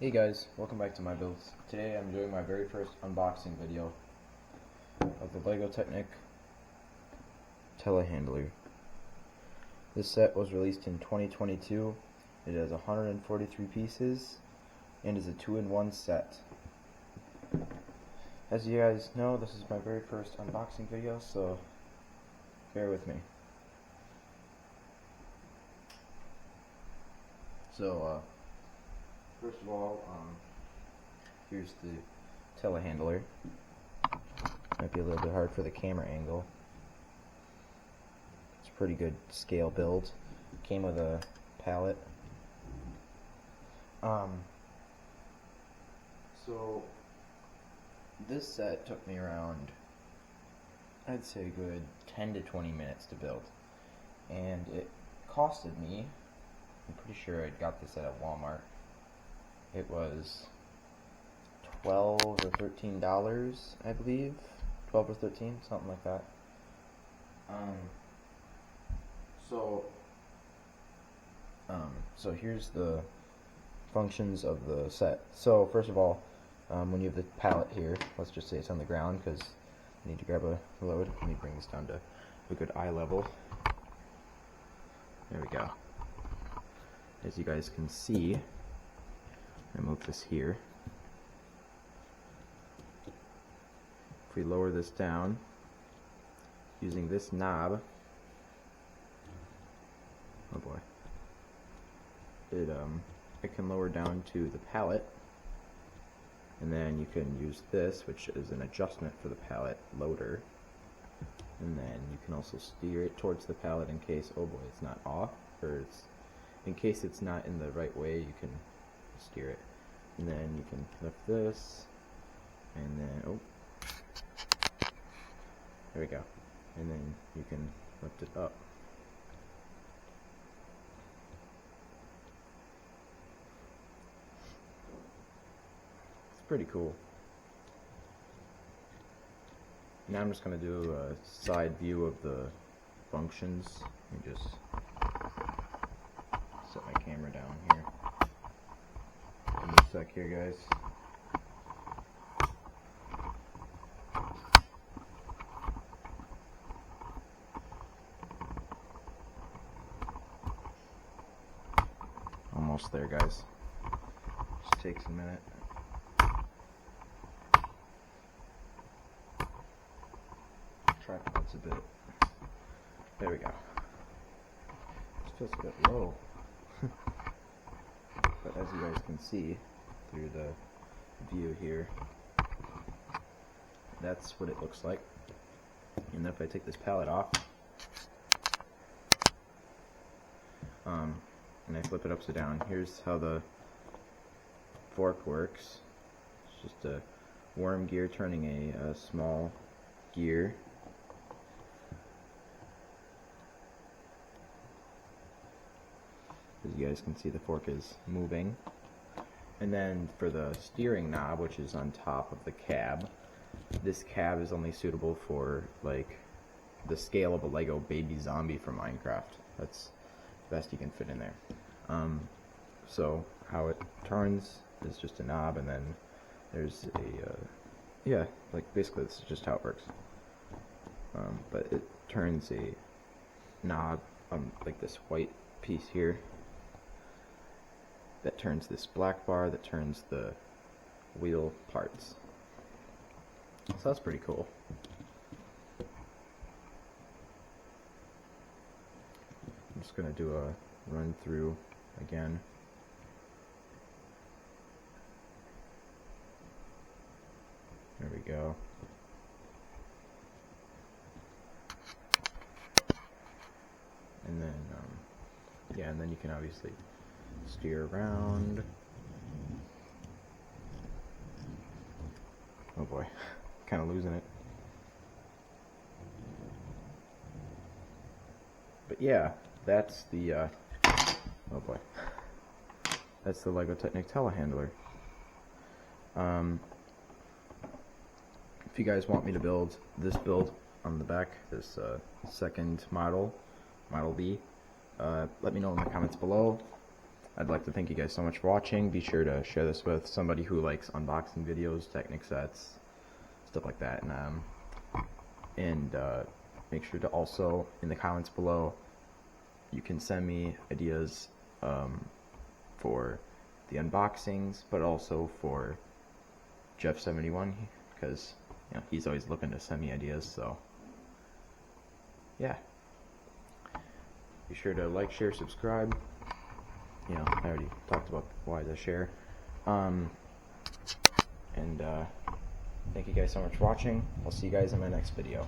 Hey guys, welcome back to my builds. Today I'm doing my very first unboxing video of the LEGO Technic Telehandler. This set was released in 2022. It has 143 pieces and is a 2-in-1 set. As you guys know, this is my very first unboxing video, so bear with me. First of all, here's the telehandler. Might be a little bit hard for the camera angle. It's a pretty good scale build. Came with a pallet. So this set took me around, I'd say, a good 10 to 20 minutes to build, and it costed me, I'm pretty sure I got this at Walmart. It was $12 or $13, I believe. 12 or 13, something like that. So here's the functions of the set. So first of all, when you have the pallet here, let's just say it's on the ground because I need to grab a load. Let me bring this down to a good eye level. There we go. As you guys can see, I move this here. If we lower this down using this knob, oh boy, it can lower down to the pallet, and then you can use this, which is an adjustment for the pallet loader, and then you can also steer it towards the pallet in case, oh boy, it's not off, or in case it's not in the right way, you can steer it. And then you can lift this, and then, oh, there we go. And then you can lift it up. It's pretty cool. Now I'm just going to do a side view of the functions. Let me just set my camera down here. Give me a sec here, guys. Almost there, guys. Just takes a minute. Tripod's a bit. There we go. It's just a bit low. But as you guys can see through the view here, that's what it looks like. And if I take this pallet off, and I flip it upside down, here's how the fork works. It's just a worm gear turning a small gear. As you guys can see, the fork is moving. And then for the steering knob, which is on top of the cab, this cab is only suitable for like the scale of a Lego baby zombie from Minecraft. That's the best you can fit in there. So how it turns is just a knob, and then there's a yeah, like basically this is just how it works. But it turns a knob, like this white piece here, that turns this black bar, that turns the wheel parts. So that's pretty cool. I'm just going to do a run through again. There we go. And then, yeah, and then you can obviously steer around. Oh boy, kind of losing it. But yeah, that's the, oh boy, that's the LEGO Technic Telehandler. If you guys want me to build this build on the back, this second model, Model B, let me know in the comments below. I'd like to thank you guys so much for watching. Be sure to share this with somebody who likes unboxing videos, Technic sets, stuff like that. And make sure to also, in the comments below, you can send me ideas for the unboxings, but also for Jeff71, because he's always looking to send me ideas. So yeah, be sure to like, share, subscribe. I already talked about why to share. And thank you guys so much for watching. I'll see you guys in my next video.